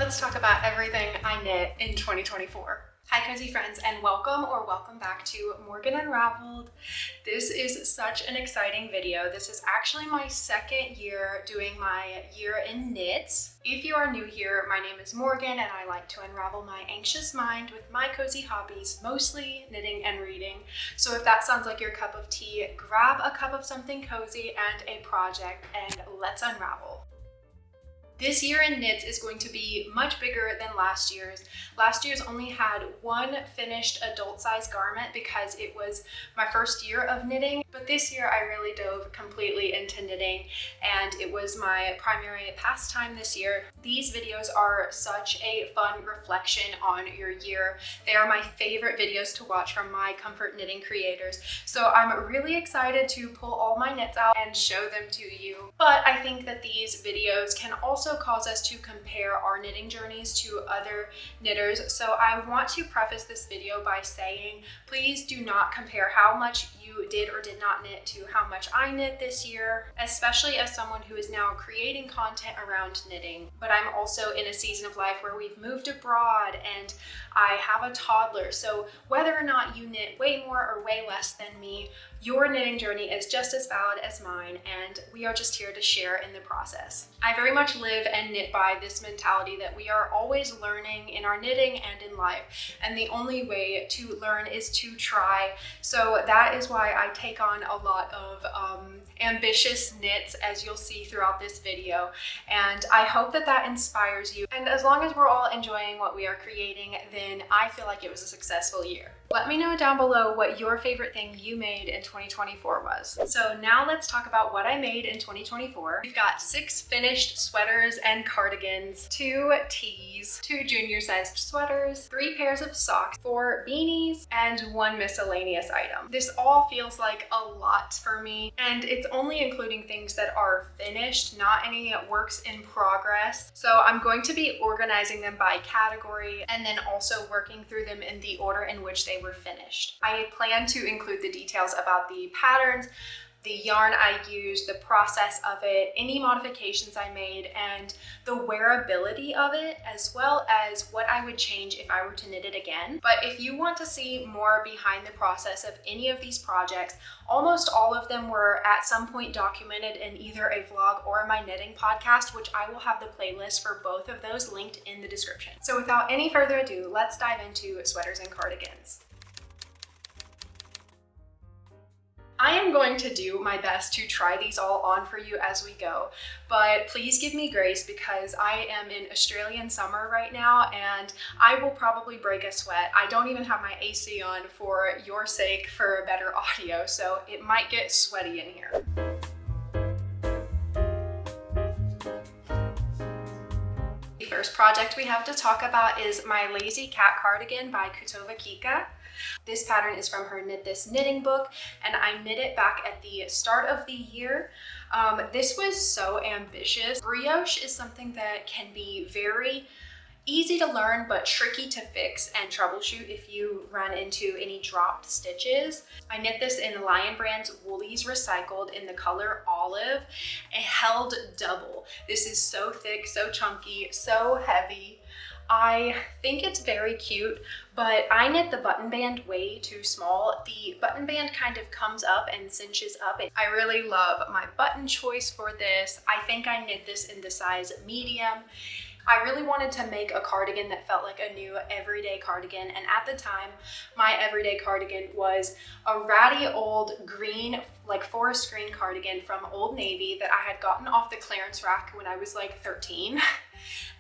let's talk about everything I knit in 2024. Hi cozy friends, and welcome back to Morgan Unraveled. This is such an exciting video. This is actually my second year doing my year in knits. If you are new here, my name is Morgan and I like to unravel my anxious mind with my cozy hobbies, mostly knitting and reading. So if that sounds like your cup of tea, grab a cup of something cozy and a project and let's unravel. This year in knits is going to be much bigger than last year's. Last year's only had one finished adult size garment because it was my first year of knitting, but this year I really dove completely into knitting and it was my primary pastime this year. These videos are such a fun reflection on your year. They are my favorite videos to watch from my comfort knitting creators. So I'm really excited to pull all my knits out and show them to you. But I think that these videos can also cause us to compare our knitting journeys to other knitters. So I want to preface this video by saying, please do not compare how much you did or did not knit to how much I knit this year, especially as someone who is now creating content around knitting. But I'm also in a season of life where we've moved abroad and I have a toddler. So whether or not you knit way more or way less than me, your knitting journey is just as valid as mine, and we are just here to share in the process. I very much live and knit by this mentality that we are always learning in our knitting and in life, and the only way to learn is to try. So that is why I take on a lot of ambitious knits, as you'll see throughout this video, and I hope that that inspires you. And as long as we're all enjoying what we are creating, then I feel like it was a successful year. Let me know down below what your favorite thing you made in 2024 was. So now let's talk about what I made in 2024. We've got 6 finished sweaters and cardigans, 2 tees, 2 junior sized sweaters, 3 pairs of socks, 4 beanies, and 1 miscellaneous item. This all feels like a lot for me, and it's only including things that are finished, not any works in progress. So I'm going to be organizing them by category and then also working through them in the order in which they were finished. I plan to include the details about the patterns, the yarn I used, the process of it, any modifications I made, and the wearability of it, as well as what I would change if I were to knit it again. But if you want to see more behind the process of any of these projects, almost all of them were at some point documented in either a vlog or my knitting podcast, which I will have the playlist for both of those linked in the description. So without any further ado, let's dive into sweaters and cardigans. I am going to do my best to try these all on for you as we go, but please give me grace because I am in Australian summer right now and I will probably break a sweat. I don't even have my AC on for your sake for better audio, so it might get sweaty in here. The first project we have to talk about is my Lazy Cat cardigan by Kutovakika. This pattern is from her Knit This knitting book, and I knit it back at the start of the year. This was so ambitious. Brioche is something that can be very easy to learn but tricky to fix and troubleshoot if you run into any dropped stitches. I knit this in Lion Brand's Woolies Recycled in the color olive. It held double. This is so thick, so chunky, so heavy. I think it's very cute, but I knit the button band way too small. The button band kind of comes up and cinches up. I really love my button choice for this. I think I knit this in the size medium. I really wanted to make a cardigan that felt like a new everyday cardigan, and at the time, my everyday cardigan was a ratty old green, like forest green cardigan from Old Navy that I had gotten off the clearance rack when I was like 13.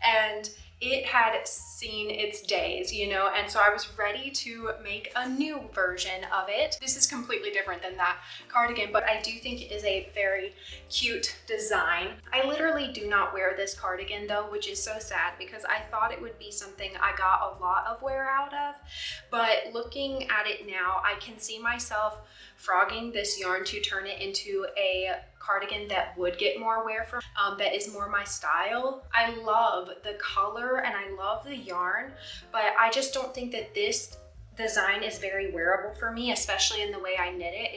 And it had seen its days, you know, and so I was ready to make a new version of it. This is completely different than that cardigan, but I do think it is a very cute design. I literally do not wear this cardigan though, which is so sad because I thought it would be something I got a lot of wear out of, but looking at it now, I can see myself frogging this yarn to turn it into a cardigan that would get more wear from, that is more my style. I love the color and I love the yarn, but I just don't think that this design is very wearable for me, especially in the way I knit it.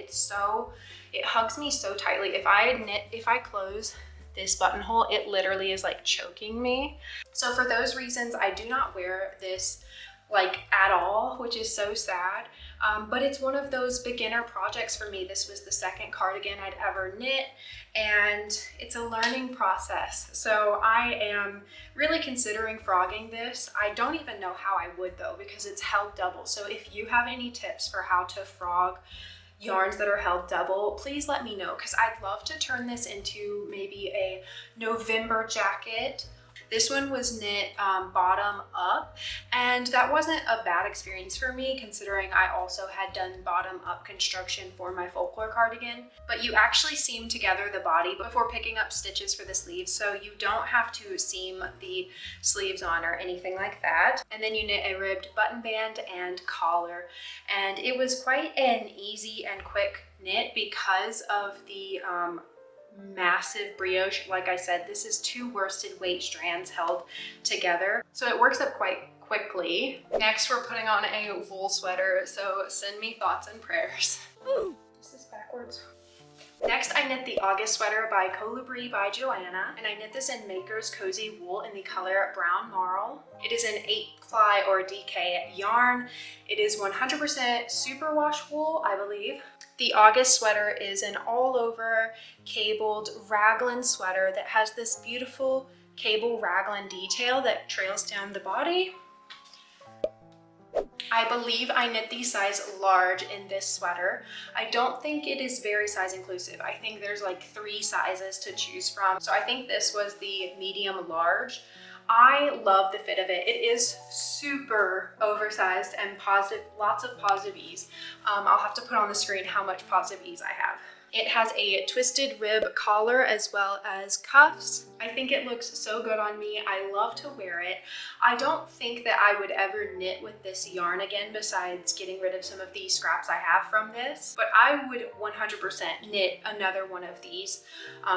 It hugs me so tightly. If I close this buttonhole, it literally is like choking me. So for those reasons, I do not wear this like at all, which is so sad. But it's one of those beginner projects for me. This was the second cardigan I'd ever knit, and it's a learning process. So I am really considering frogging this. I don't even know how I would though, because it's held double. So if you have any tips for how to frog yarns that are held double, please let me know, because I'd love to turn this into maybe a November jacket. This one was knit bottom up, and that wasn't a bad experience for me, considering I also had done bottom up construction for my folklore cardigan. But you actually seam together the body before picking up stitches for the sleeves, so you don't have to seam the sleeves on or anything like that. And then you knit a ribbed button band and collar, and it was quite an easy and quick knit because of the massive brioche. Like I said, this is 2 worsted weight strands held together, so it works up quite quickly. Next, we're putting on a wool sweater, so send me thoughts and prayers. Ooh, this is backwards. Next, I knit the August sweater by Kolibri by Johanna, and I knit this in Maker's Cozy Wool in the color Brown Marl. It is an 8-ply or DK yarn. It is 100% superwash wool, I believe. The August sweater is an all-over cabled raglan sweater that has this beautiful cable raglan detail that trails down the body. I believe I knit the size large in this sweater. I don't think it is very size inclusive. I think there's like 3 sizes to choose from. So I think this was the medium large. I love the fit of it. It is super oversized and positive, lots of positive ease. I'll have to put on the screen how much positive ease I have. It has a twisted rib collar as well as cuffs. I think it looks so good on me. I love to wear it. I don't think that I would ever knit with this yarn again, besides getting rid of some of these scraps I have from this, but I would 100% knit another one of these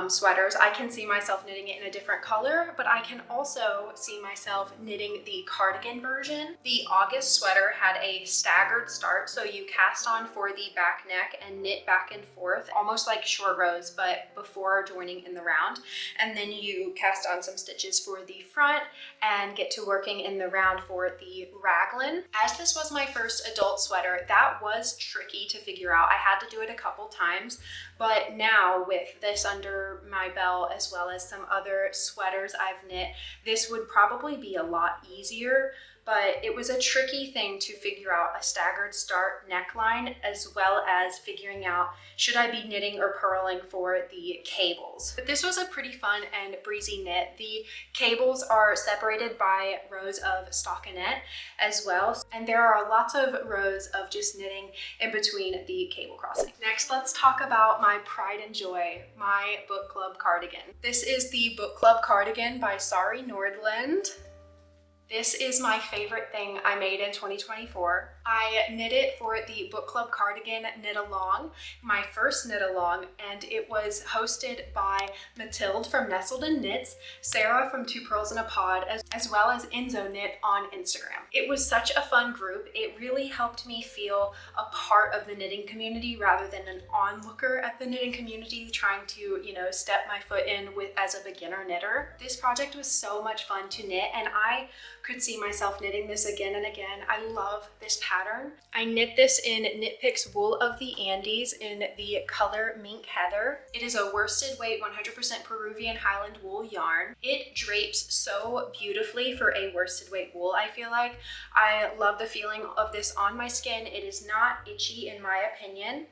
sweaters. I can see myself knitting it in a different color, but I can also see myself knitting the cardigan version. The August sweater had a staggered start, so you cast on for the back neck and knit back and forth, almost like short rows, but before joining in the round. And then you cast on some stitches for the front and get to working in the round for the raglan. As this was my first adult sweater, that was tricky to figure out. I had to do it a couple times, but now with this under my belt, as well as some other sweaters I've knit, this would probably be a lot easier. But it was a tricky thing to figure out a staggered start neckline, as well as figuring out should I be knitting or purling for the cables. But this was a pretty fun and breezy knit. The cables are separated by rows of stockinette as well, and there are lots of rows of just knitting in between the cable crossing. Next, let's talk about my pride and joy, my book club cardigan. This is the book club cardigan by Sari Nordlund. This is my favorite thing I made in 2024. I knit it for the book club cardigan knit along, my first knit along, and it was hosted by Mathilde from Nestled and Knits, Sarah from Two Pearls in a Pod, as well as Enzo Knit on Instagram. It was such a fun group. It really helped me feel a part of the knitting community rather than an onlooker at the knitting community trying to, step my foot in with as a beginner knitter. This project was so much fun to knit, and I could see myself knitting this again and again. I love this pattern. I knit this in Knit Picks Wool of the Andes in the color Mink Heather. It is a worsted weight 100% Peruvian Highland wool yarn. It drapes so beautifully for a worsted weight wool, I feel like. I love the feeling of this on my skin. It is not itchy in my opinion,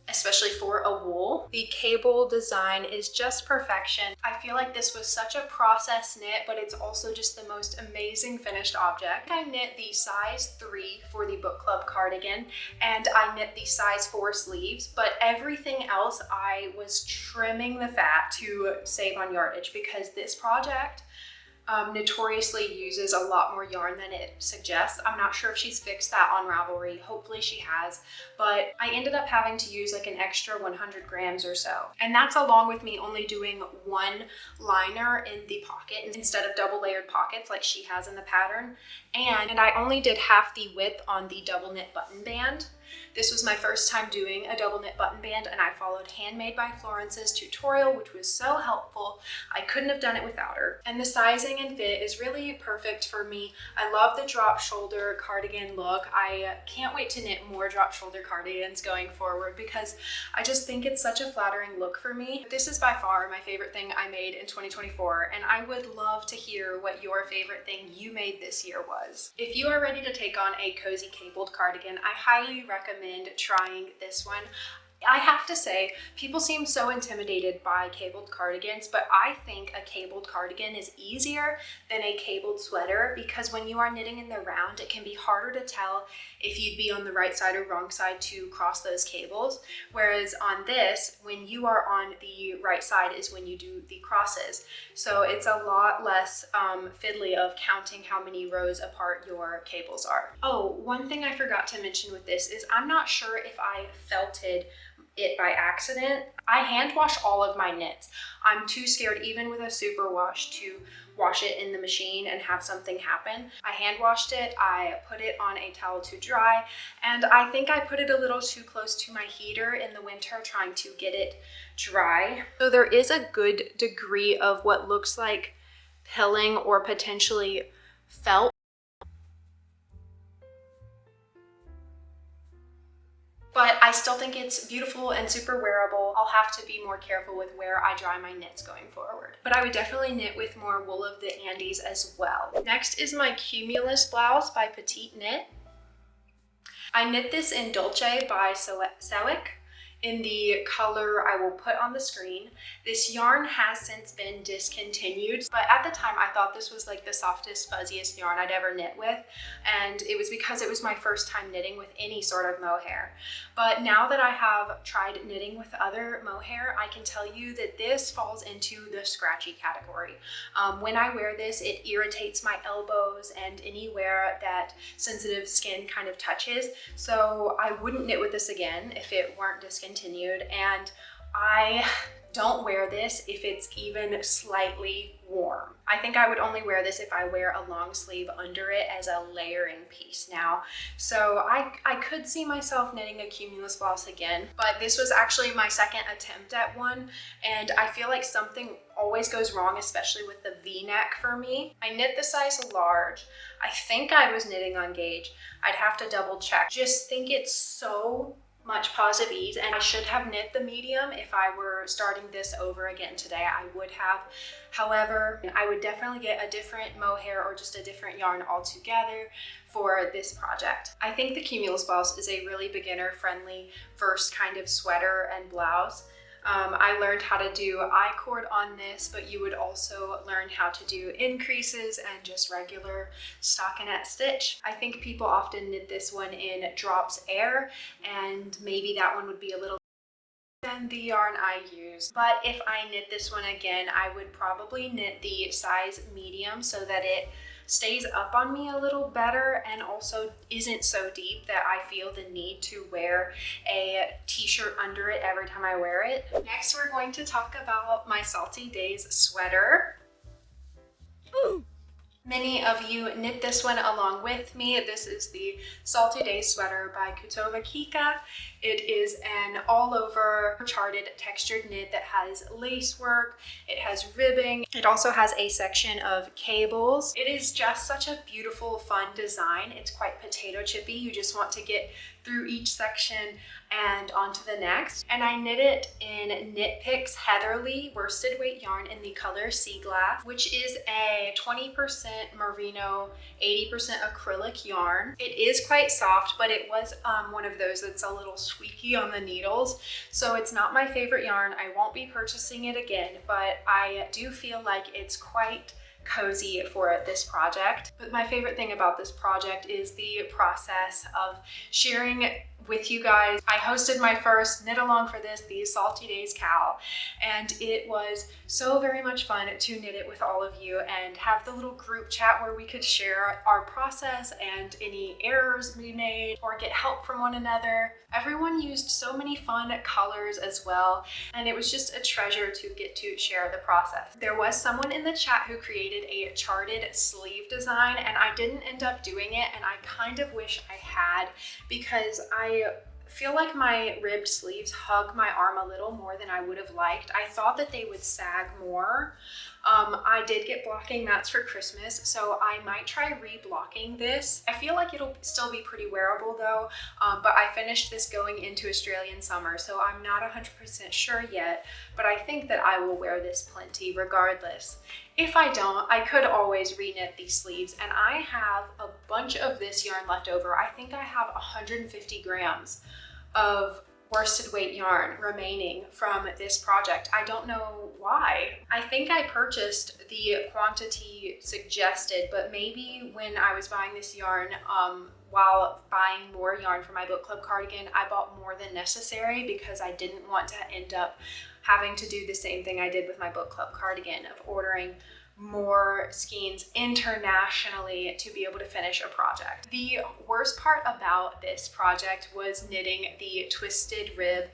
especially for a wool. The cable design is just perfection. I feel like this was such a process knit, but it's also just the most amazing finished object. I knit the size 3 for the book club cardigan, and I knit the size 4 sleeves, but everything else I was trimming the fat to save on yardage, because this project notoriously uses a lot more yarn than it suggests. I'm not sure if she's fixed that on Ravelry. Hopefully she has, but I ended up having to use like an extra 100 grams or so. And that's along with me only doing 1 liner in the pocket instead of double layered pockets like she has in the pattern. And I only did half the width on the double knit button band. This was my first time doing a double knit button band, and I followed Handmade by Florence's tutorial, which was so helpful. I couldn't have done it without her. And the sizing and fit is really perfect for me. I love the drop shoulder cardigan look. I can't wait to knit more drop shoulder cardigans going forward because I just think it's such a flattering look for me. This is by far my favorite thing I made in 2024, and I would love to hear what your favorite thing you made this year was. If you are ready to take on a cozy cabled cardigan, I highly recommend trying this one. I have to say, people seem so intimidated by cabled cardigans, but I think a cabled cardigan is easier than a cabled sweater because when you are knitting in the round, it can be harder to tell if you'd be on the right side or wrong side to cross those cables. Whereas on this, when you are on the right side is when you do the crosses. So it's a lot less fiddly of counting how many rows apart your cables are. Oh, one thing I forgot to mention with this is I'm not sure if I felted it by accident. I hand wash all of my knits. I'm too scared, even with a super wash, to wash it in the machine and have something happen. I hand washed it, I put it on a towel to dry, and I think I put it a little too close to my heater in the winter trying to get it dry. So there is a good degree of what looks like pilling or potentially felt. But I still think it's beautiful and super wearable. I'll have to be more careful with where I dry my knits going forward. But I would definitely knit with more wool of the Andes as well. Next is my Cumulus blouse by Petiteknit. I knit this in Dolce by Sewick in the color I will put on the screen. This yarn has since been discontinued, but at the time I thought this was like the softest, fuzziest yarn I'd ever knit with, and it was because it was my first time knitting with any sort of mohair. But now that I have tried knitting with other mohair, I can tell you that this falls into the scratchy category. When I wear this, it irritates my elbows and anywhere that sensitive skin kind of touches, so I wouldn't knit with this again if it weren't discontinued. And I don't wear this if it's even slightly warm. I think I would only wear this if I wear a long sleeve under it as a layering piece now. So I could see myself knitting a Cumulus blouse again, but this was actually my second attempt at one, and I feel like something always goes wrong, especially with the V-neck for me. I knit the size large. I think I was knitting on gauge. I'd have to double check. Just think it's so much positive ease, and I should have knit the medium. If I were starting this over again today, I would have. However, I would definitely get a different mohair or just a different yarn altogether for this project. I think the Cumulus blouse is a really beginner friendly first kind of sweater and blouse. I learned how to do I-cord on this, but you would also learn how to do increases and just regular stockinette stitch. I think people often knit this one in drops air, and maybe that one would be a little than the yarn I use. But if I knit this one again, I would probably knit the size medium so that it stays up on me a little better and also isn't so deep that I feel the need to wear a t-shirt under it every time I wear it. Next, we're going to talk about my Salty Days sweater. Ooh. Many of you knit this one along with me. This is the Salty Days sweater by Kutovakika. It is an all-over charted textured knit that has lace work, it has ribbing, it also has a section of cables. It is just such a beautiful, fun design. It's quite potato chippy. You just want to get through each section and onto the next. And I knit it in Knit Picks Heatherly worsted weight yarn in the color Sea Glass, which is a 20% merino, 80% acrylic yarn. It is quite soft, but it was one of those that's a little squeaky on the needles. So it's not my favorite yarn. I won't be purchasing it again, but I do feel like it's quite cozy for this project. But my favorite thing about this project is the process of sharing with you guys. I hosted my first knit along for this, the Salty Days Cal, and it was so very much fun to knit it with all of you and have the little group chat where we could share our process and any errors we made or get help from one another. Everyone used so many fun colors as well, and it was just a treasure to get to share the process. There was someone in the chat who created a charted sleeve design, and I didn't end up doing it, and I kind of wish I had, because I I feel like my ribbed sleeves hug my arm a little more than I would have liked. I thought that they would sag more. I did get blocking mats for Christmas, so I might try re-blocking this. I feel like it'll still be pretty wearable though, but I finished this going into Australian summer, so I'm not 100% sure yet, but I think that I will wear this plenty regardless. If I don't, I could always re-knit these sleeves, and I have a bunch of this yarn left over. I think I have 150 grams of worsted weight yarn remaining from this project. I don't know why. I think I purchased the quantity suggested, but maybe when I was buying this yarn, while buying more yarn for my book club cardigan, I bought more than necessary because I didn't want to end up having to do the same thing I did with my book club cardigan of ordering more skeins internationally to be able to finish a project. The worst part about this project was knitting the twisted rib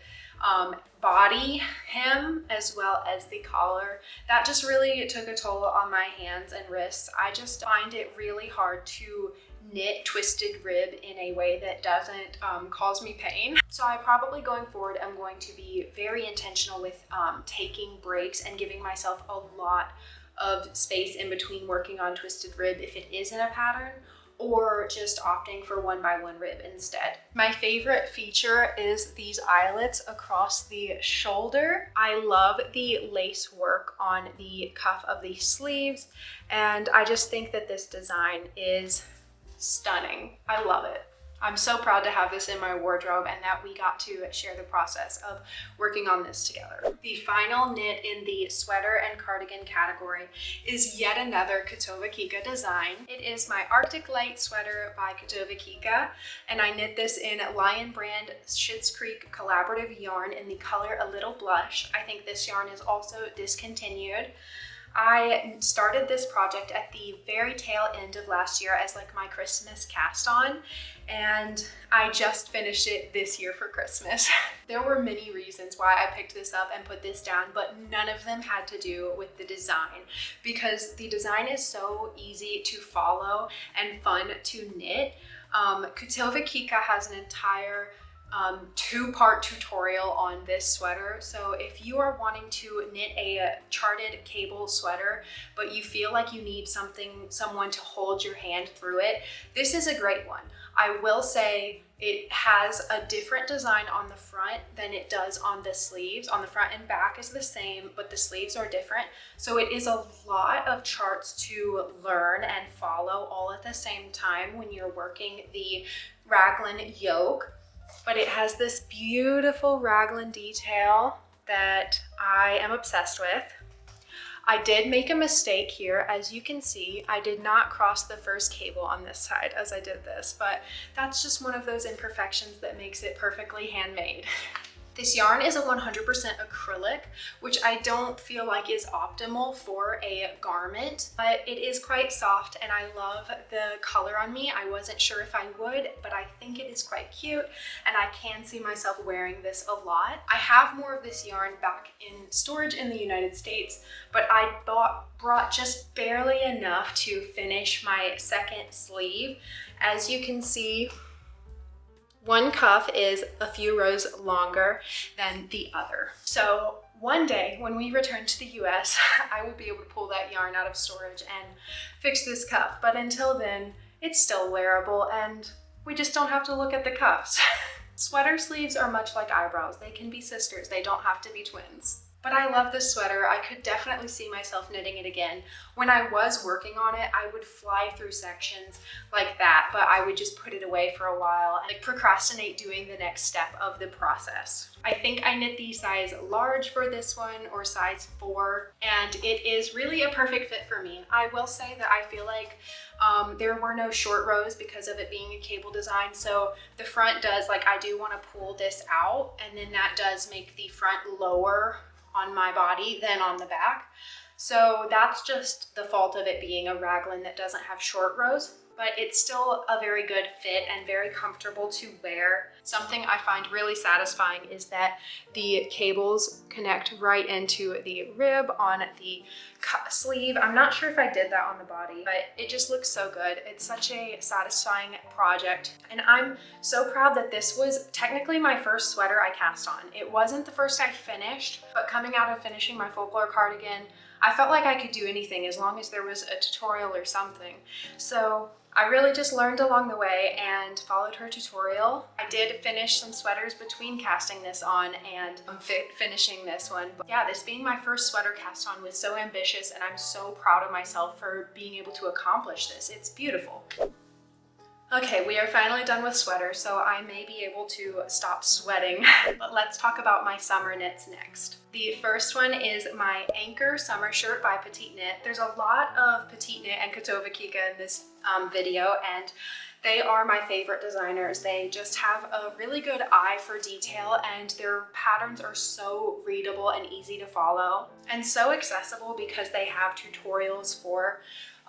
body hem as well as the collar. That just really took a toll on my hands and wrists. I just find it really hard to knit twisted rib in a way that doesn't cause me pain. So I probably going forward am going to be very intentional with taking breaks and giving myself a lot of space in between working on twisted rib if it is in a pattern, or just opting for 1x1 rib instead. My favorite feature is these eyelets across the shoulder. I love the lace work on the cuff of the sleeves, and I just think that this design is stunning. I love it. I'm so proud to have this in my wardrobe and that we got to share the process of working on this together. The final knit in the sweater and cardigan category is yet another Kutovakika design. It is my Arctic Light sweater by Kutovakika, and I knit this in Lion brand Schitt's Creek collaborative yarn in the color A Little Blush. I think this yarn is also discontinued. I started this project at the very tail end of last year as like my Christmas cast on, and I just finished it this year for Christmas. There were many reasons why I picked this up and put this down, but none of them had to do with the design, because the design is so easy to follow and fun to knit. Kutovakika has an entire two-part tutorial on this sweater, so if you are wanting to knit a charted cable sweater but you feel like you need someone to hold your hand through it, this is a great one. I will say it has a different design on the front than it does on the sleeves. On the front and back is the same, but the sleeves are different, so it is a lot of charts to learn and follow all at the same time when you're working the raglan yoke. But it has this beautiful raglan detail that I am obsessed with. I did make a mistake here. As you can see, I did not cross the first cable on this side as I did this, but that's just one of those imperfections that makes it perfectly handmade. This yarn is a 100% acrylic, which I don't feel like is optimal for a garment, but it is quite soft and I love the color on me. I wasn't sure if I would, but I think it is quite cute and I can see myself wearing this a lot. I have more of this yarn back in storage in the United States, but I brought just barely enough to finish my second sleeve. As you can see, one cuff is a few rows longer than the other. So one day when we return to the US, I will be able to pull that yarn out of storage and fix this cuff. But until then, it's still wearable and we just don't have to look at the cuffs. Sweater sleeves are much like eyebrows. They can be sisters. They don't have to be twins. But I love this sweater. I could definitely see myself knitting it again. When I was working on it, I would fly through sections like that, but I would just put it away for a while and procrastinate doing the next step of the process. I think I knit the size large for this one, or size 4, and it is really a perfect fit for me. I will say that I feel like there were no short rows because of it being a cable design, so the front does, like, I do want to pull this out, and then that does make the front lower on my body than on the back. So that's just the fault of it being a raglan that doesn't have short rows, but it's still a very good fit and very comfortable to wear. Something I find really satisfying is that the cables connect right into the rib on the sleeve. I'm not sure if I did that on the body, but it just looks so good. It's such a satisfying project. And I'm so proud that this was technically my first sweater I cast on. It wasn't the first I finished, but coming out of finishing my folklore cardigan, I felt like I could do anything as long as there was a tutorial or something. So I really just learned along the way and followed her tutorial. I did finish some sweaters between casting this on and finishing this one. But yeah, this being my first sweater cast on was so ambitious, and I'm so proud of myself for being able to accomplish this. It's beautiful. Okay, we are finally done with sweaters, so I may be able to stop sweating. But let's talk about my summer knits next. The first one is my Anker summer shirt by Petiteknit. There's a lot of Petiteknit and Kutovakika in this video, and they are my favorite designers. They just have a really good eye for detail, and their patterns are so readable and easy to follow, and so accessible because they have tutorials for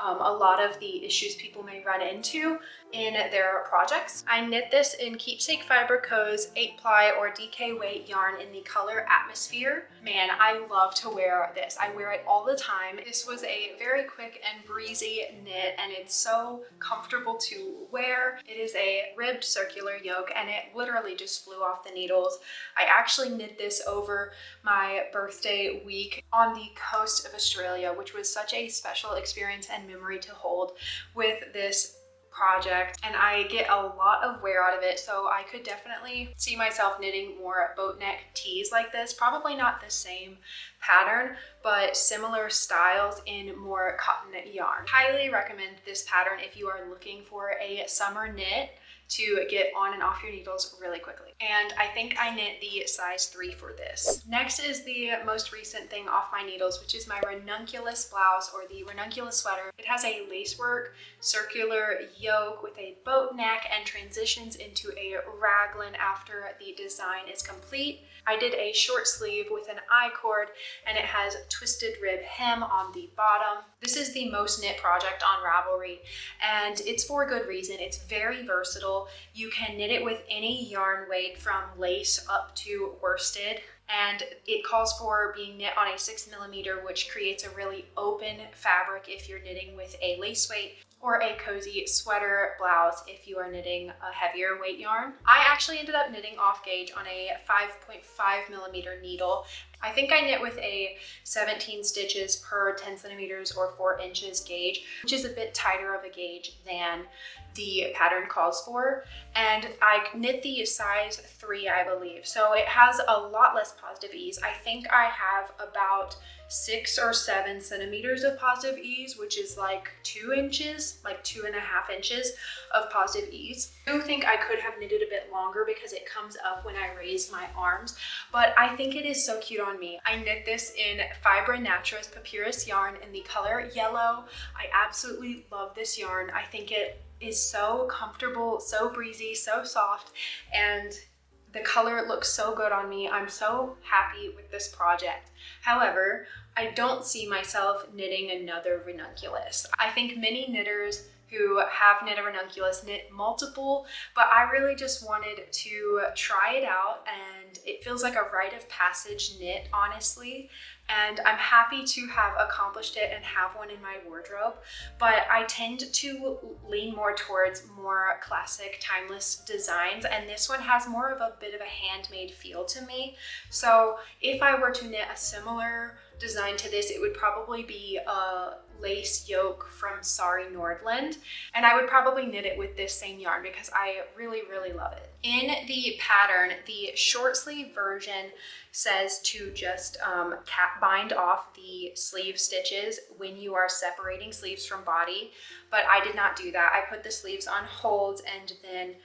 a lot of the issues people may run into in their projects. I knit this in Keepsake Fiber Co's 8-ply or DK weight yarn in the color Atmosphere. Man, I love to wear this. I wear it all the time. This was a very quick and breezy knit, and it's so comfortable to wear. It is a ribbed circular yoke, and it literally just flew off the needles. I actually knit this over my birthday week on the coast of Australia, which was such a special experience and memory to hold with this project, and I get a lot of wear out of it, so I could definitely see myself knitting more boat neck tees like this. Probably not the same pattern, but similar styles in more cotton yarn. Highly recommend this pattern if you are looking for a summer knit to get on and off your needles really quickly. And I think I knit the size 3 for this. Next is the most recent thing off my needles, which is my Ranunculus blouse, or the Ranunculus sweater. It has a lacework circular yoke with a boat neck and transitions into a raglan after the design is complete. I did a short sleeve with an I-cord, and it has twisted rib hem on the bottom. This is the most knit project on Ravelry, and it's for good reason. It's very versatile. You can knit it with any yarn weight from lace up to worsted, and it calls for being knit on a 6mm, which creates a really open fabric if you're knitting with a lace weight, or a cozy sweater blouse if you are knitting a heavier weight yarn. I actually ended up knitting off gauge on a 5.5mm needle. I think I knit with a 17 stitches per 10 centimeters or 4 inches gauge, which is a bit tighter of a gauge than the pattern calls for. And I knit the size 3, I believe. So it has a lot less positive ease. I think I have about 6 or 7 centimeters of positive ease, which is like 2 inches, like 2.5 inches of positive ease. I do think I could have knitted a bit longer because it comes up when I raise my arms, but I think it is so cute on me. I knit this in Fibra Natura's Papyrus yarn in the color yellow. I absolutely love this yarn. I think it is so comfortable, so breezy, so soft, and the color looks so good on me. I'm so happy with this project. However, I don't see myself knitting another Ranunculus. I think many knitters who have knit a Ranunculus knit multiple, but I really just wanted to try it out, and it feels like a rite of passage knit, honestly. And I'm happy to have accomplished it and have one in my wardrobe, but I tend to lean more towards more classic, timeless designs, and this one has more of a bit of a handmade feel to me. So if I were to knit a similar design to this, it would probably be a lace yoke from Sari Nordlund, and I would probably knit it with this same yarn because I really, really love it. In the pattern, the short sleeve version says to just bind off the sleeve stitches when you are separating sleeves from body, but I did not do that. I put the sleeves on hold and then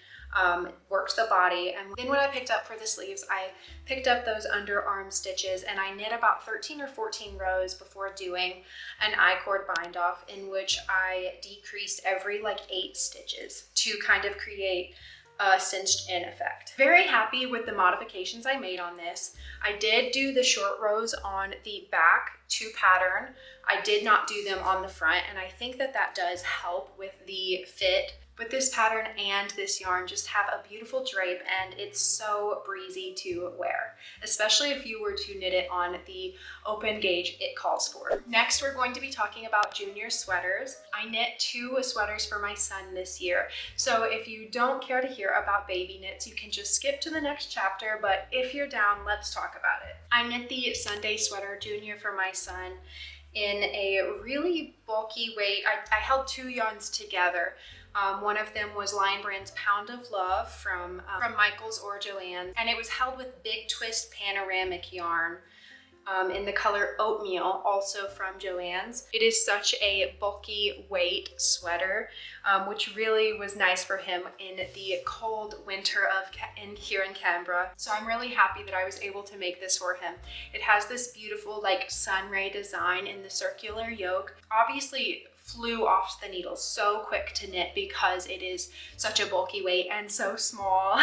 worked the body. And then when I picked up for the sleeves, I picked up those underarm stitches, and I knit about 13 or 14 rows before doing an I-cord bind off, in which I decreased every like 8 stitches to kind of create a cinched in effect. Very happy with the modifications I made on this. I did do the short rows on the back to pattern. I did not do them on the front, and I think that that does help with the fit. But this pattern and this yarn just have a beautiful drape, and it's so breezy to wear, especially if you were to knit it on the open gauge it calls for. Next, we're going to be talking about junior sweaters. I knit 2 sweaters for my son this year. So if you don't care to hear about baby knits, you can just skip to the next chapter, but if you're down, let's talk about it. I knit the Sunday sweater junior for my son in a really bulky weight. I held 2 yarns together. One of them was Lion Brand's Pound of Love from Michaels or Joanne, and it was held with Big Twist panoramic yarn in the color Oatmeal, also from Joann's. It is such a bulky weight sweater, which really was nice for him in the cold winter here in Canberra. So I'm really happy that I was able to make this for him. It has this beautiful like sun ray design in the circular yoke. Obviously flew off the needle so quick to knit because it is such a bulky weight and so small.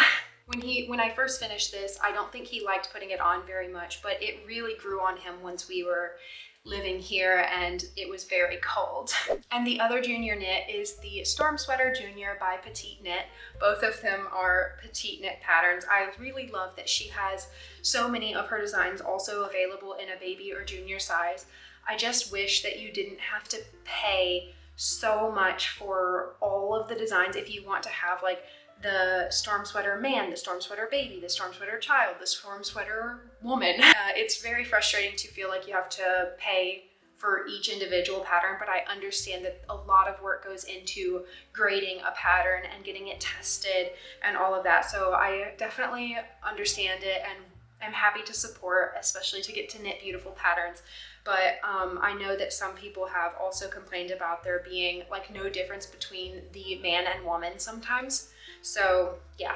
When I first finished this, I don't think he liked putting it on very much, but it really grew on him once we were living here and it was very cold. And the other junior knit is the Storm Sweater Junior by Petiteknit. Both of them are Petiteknit patterns. I really love that she has so many of her designs also available in a baby or junior size. I just wish that you didn't have to pay so much for all of the designs if you want to have like the Storm Sweater Man, the Storm Sweater Baby, the Storm Sweater Child, the Storm Sweater Woman. It's very frustrating to feel like you have to pay for each individual pattern, but I understand that a lot of work goes into grading a pattern and getting it tested and all of that. So I definitely understand it and I'm happy to support, especially to get to knit beautiful patterns. But I know that some people have also complained about there being like no difference between the man and woman sometimes. So yeah.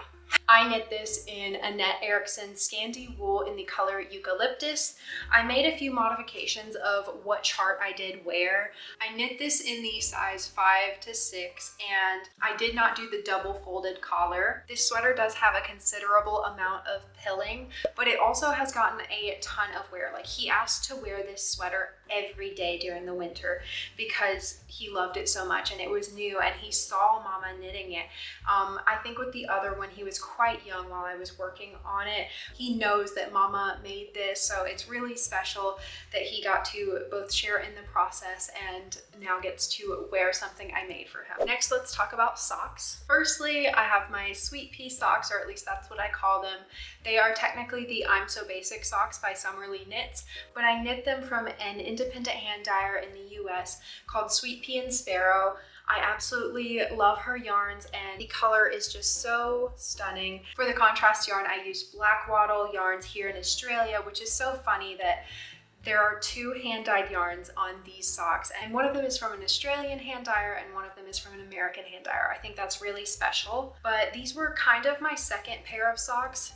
I knit this in Annette Erickson Scandi wool in the color Eucalyptus. I made a few modifications of what chart I did where. I knit this in the size 5 to 6 and I did not do the double folded collar. This sweater does have a considerable amount of pilling, but it also has gotten a ton of wear. Like he asked to wear this sweater every day during the winter because he loved it so much and it was new and he saw Mama knitting it. I think with the other one he was quite young while I was working on it. He knows that Mama made this, so it's really special that he got to both share in the process and now gets to wear something I made for him. Next, let's talk about socks. Firstly, I have my Sweet Pea socks, or at least that's what I call them. They are technically the I'm So Basic socks by Summerly Knits, but I knit them from an independent hand dyer in the US called Sweet Pea and Sparrow. I absolutely love her yarns and the color is just so stunning. For the contrast yarn, I used black wattle yarns here in Australia, which is so funny that there are 2 hand-dyed yarns on these socks, and one of them is from an Australian hand dyer and one of them is from an American hand dyer. I think that's really special. But these were kind of my second pair of socks.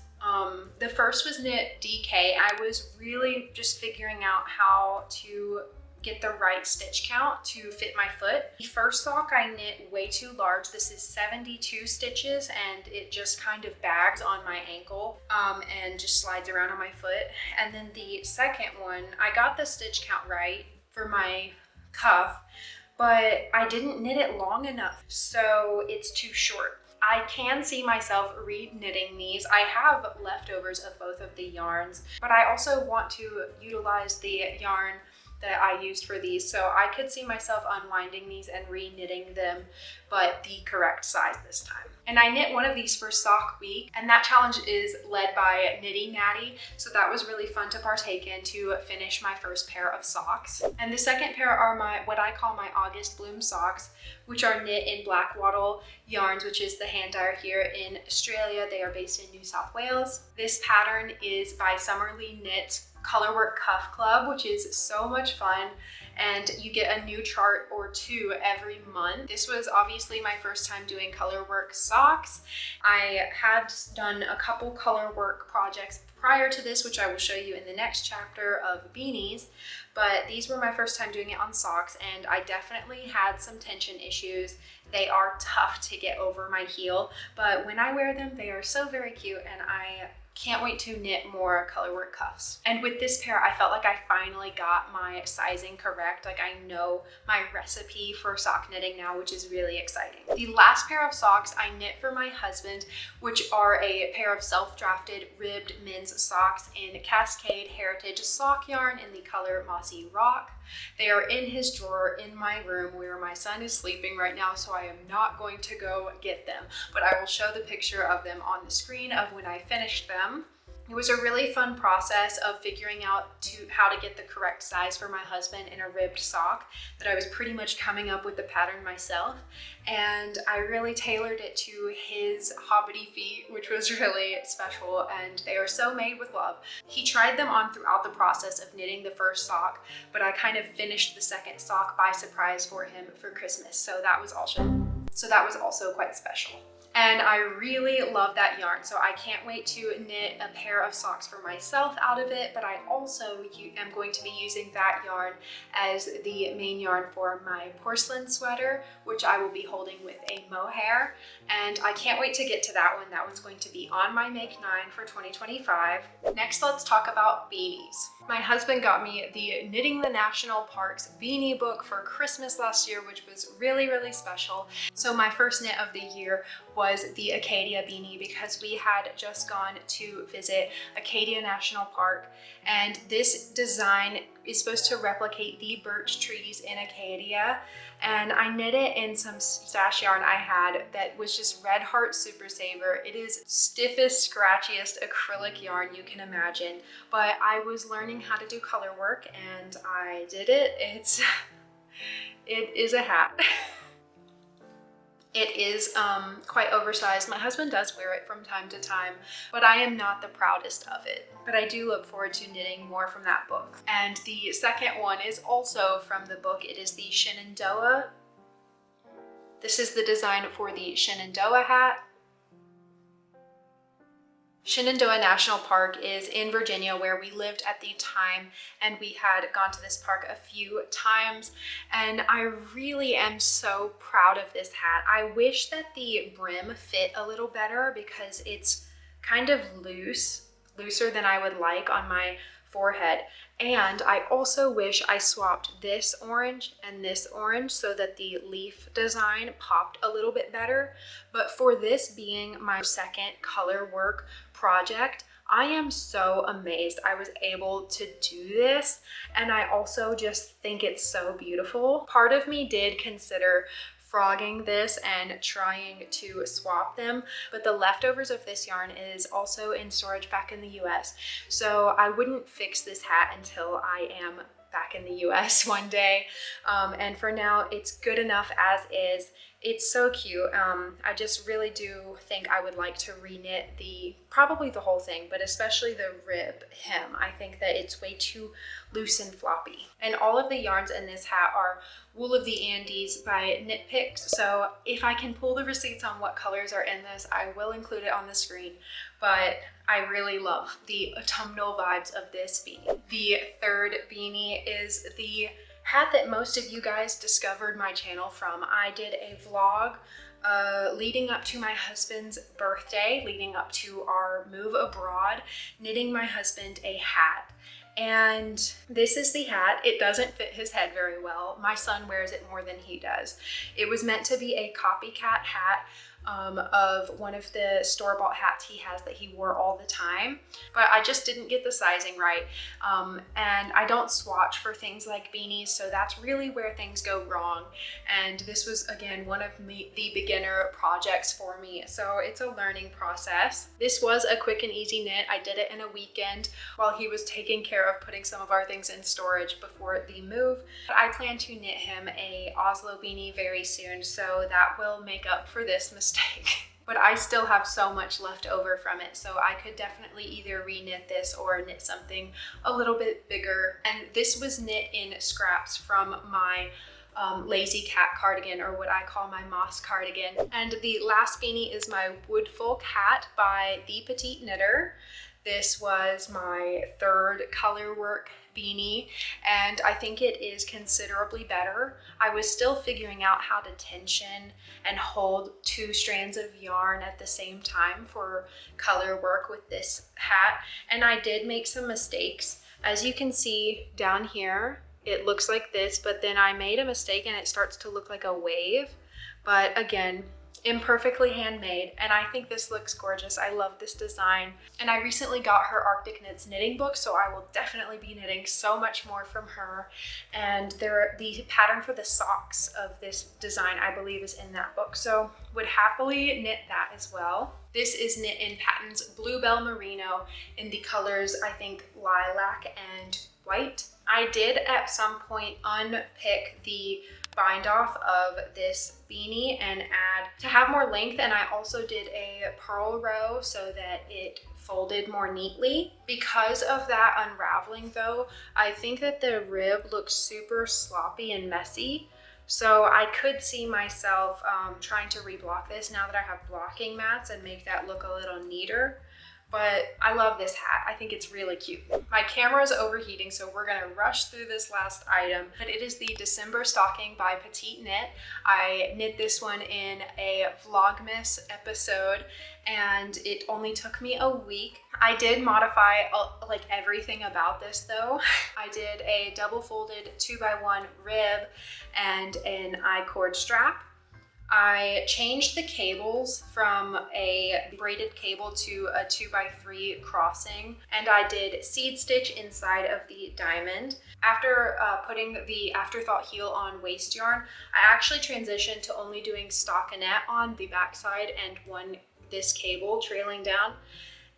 The first was knit DK. I was really just figuring out how to get the right stitch count to fit my foot. The first sock I knit way too large. This is 72 stitches and it just kind of bags on my ankle and just slides around on my foot. And then the second one, I got the stitch count right for my cuff, but I didn't knit it long enough, so it's too short. I can see myself re-knitting these. I have leftovers of both of the yarns, but I also want to utilize the yarn that I used for these, so I could see myself unwinding these and re-knitting them, but the correct size this time. And I knit one of these for Sock Week, and that challenge is led by Knitty Natty, so that was really fun to partake in to finish my first pair of socks. And the second pair are what I call my August Bloom socks, which are knit in black wattle yarns, which is the hand dyer here in Australia. They are based in New South Wales. This pattern is by Summerly Knit Colorwork Cuff Club, which is so much fun, and you get a new chart or 2 every month. This was obviously my first time doing colorwork socks. I had done a couple colorwork projects prior to this, which I will show you in the next chapter of beanies, but these were my first time doing it on socks, and I definitely had some tension issues. They are tough to get over my heel, but when I wear them, they are so very cute, and I Can't wait to knit more colorwork cuffs. And with this pair, I felt like I finally got my sizing correct. Like I know my recipe for sock knitting now, which is really exciting. The last pair of socks I knit for my husband, which are a pair of self-drafted ribbed men's socks in Cascade Heritage sock yarn in the color Mossy Rock. They are in his drawer in my room where my son is sleeping right now, so I am not going to go get them, but I will show the picture of them on the screen of when I finished them. It was a really fun process of figuring out how to get the correct size for my husband in a ribbed sock, that I was pretty much coming up with the pattern myself, and I really tailored it to his hobbity feet, which was really special, and they are so made with love. He tried them on throughout the process of knitting the first sock, but I kind of finished the second sock by surprise for him for Christmas, so that was also quite special. And I really love that yarn, so I can't wait to knit a pair of socks for myself out of it, but I also am going to be using that yarn as the main yarn for my porcelain sweater, which I will be holding with a mohair. And I can't wait to get to that one. That one's going to be on my Make 9 for 2025. Next, let's talk about beanies. My husband got me the Knitting the National Parks beanie book for Christmas last year, which was really, really special. So my first knit of the year was the Acadia beanie, because we had just gone to visit Acadia National Park, and this design is supposed to replicate the birch trees in Acadia, and I knit it in some stash yarn I had that was just Red Heart Super Saver. It is stiffest, scratchiest acrylic yarn you can imagine, but I was learning how to do color work and I did it. It is a hat. It is quite oversized. My husband does wear it from time to time, but I am not the proudest of it. But I do look forward to knitting more from that book. And the second one is also from the book. It is the Shenandoah. This is the design for the Shenandoah hat. Shenandoah National Park is in Virginia, where we lived at the time, and we had gone to this park a few times, and I really am so proud of this hat. I wish that the brim fit a little better because it's kind of looser than I would like on my forehead. And I also wish I swapped this orange and this orange so that the leaf design popped a little bit better. But for this being my second color work project, I am so amazed I was able to do this, and I also just think it's so beautiful. Part of me did consider frogging this and trying to swap them, but the leftovers of this yarn is also in storage back in the US, so I wouldn't fix this hat until I am back in the US one day, and for now it's good enough as is. It's so cute. I just really do think I would like to reknit probably the whole thing, but especially the rib hem. I think that it's way too loose and floppy. And all of the yarns in this hat are Wool of the Andes by Knit Picks. So if I can pull the receipts on what colors are in this, I will include it on the screen. But I really love the autumnal vibes of this beanie. The third beanie is the hat that most of you guys discovered my channel from. I did a vlog leading up to my husband's birthday, leading up to our move abroad, knitting my husband a hat. And this is the hat. It doesn't fit his head very well. My son wears it more than he does. It was meant to be a copycat hat of one of the store-bought hats he has that he wore all the time, but I just didn't get the sizing right, and I don't swatch for things like beanies, so that's really where things go wrong. And this was again one of the beginner projects for me, so it's a learning process. This was a quick and easy knit. I did it in a weekend while he was taking care of putting some of our things in storage before the move. But I plan to knit him a Oslo beanie very soon, so that will make up for this mistake. But I still have so much left over from it, so I could definitely either reknit this or knit something a little bit bigger. And this was knit in scraps from my lazy cat cardigan, or what I call my moss cardigan. And the last beanie is my Woodfolk Hat by The Petite Knitter. This was my third colorwork beanie, and I think it is considerably better. I was still figuring out how to tension and hold 2 strands of yarn at the same time for color work with this hat, and I did make some mistakes. As you can see down here, it looks like this, but then I made a mistake and it starts to look like a wave. But again, imperfectly handmade, and I think this looks gorgeous. I love this design, and I recently got her Petiteknit's knitting book, so I will definitely be knitting so much more from her. And the pattern for the socks of this design, I believe, is in that book, so would happily knit that as well. This is knit in Patton's Bluebell Merino in the colors, I think, lilac and white. I did at some point unpick the bind off of this beanie and add to have more length, and I also did a purl row so that it folded more neatly. Because of that unraveling though, I think that the rib looks super sloppy and messy, so I could see myself trying to reblock this now that I have blocking mats and make that look a little neater. But I love this hat. I think it's really cute. My camera is overheating, so we're gonna rush through this last item. But it is the December stocking by Petiteknit. I knit this one in a Vlogmas episode, and it only took me a week. I did modify like everything about this though. I did a double folded 2x1 rib and an I-cord strap. I changed the cables from a braided cable to a 2x3 crossing, and I did seed stitch inside of the diamond. After putting the afterthought heel on waist yarn, I actually transitioned to only doing stockinette on the backside and this cable trailing down,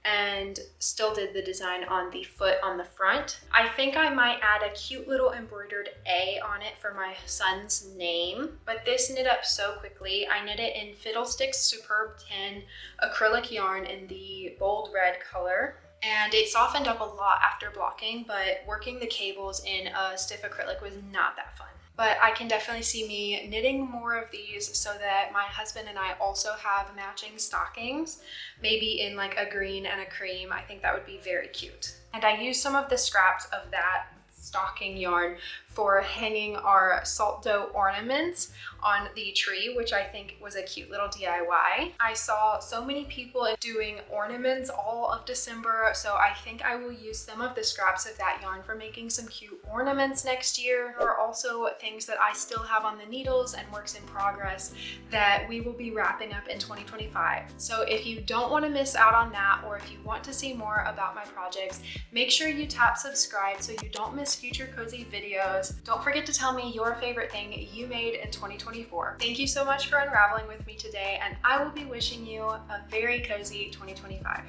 and still did the design on the foot on the front. I think I might add a cute little embroidered A on it for my son's name, but this knit up so quickly. I knit it in Fiddlesticks Superb 10 acrylic yarn in the bold red color, and it softened up a lot after blocking, but working the cables in a stiff acrylic was not that fun. But I can definitely see me knitting more of these so that my husband and I also have matching stockings, maybe in like a green and a cream. I think that would be very cute. And I used some of the scraps of that stocking yarn for hanging our salt dough ornaments on the tree, which I think was a cute little DIY. I saw so many people doing ornaments all of December, so I think I will use some of the scraps of that yarn for making some cute ornaments next year. There are also things that I still have on the needles and works in progress that we will be wrapping up in 2025. So if you don't want to miss out on that, or if you want to see more about my projects, make sure you tap subscribe so you don't miss future cozy videos. Don't forget to tell me your favorite thing you made in 2024. Thank you so much for unraveling with me today, and I will be wishing you a very cozy 2025.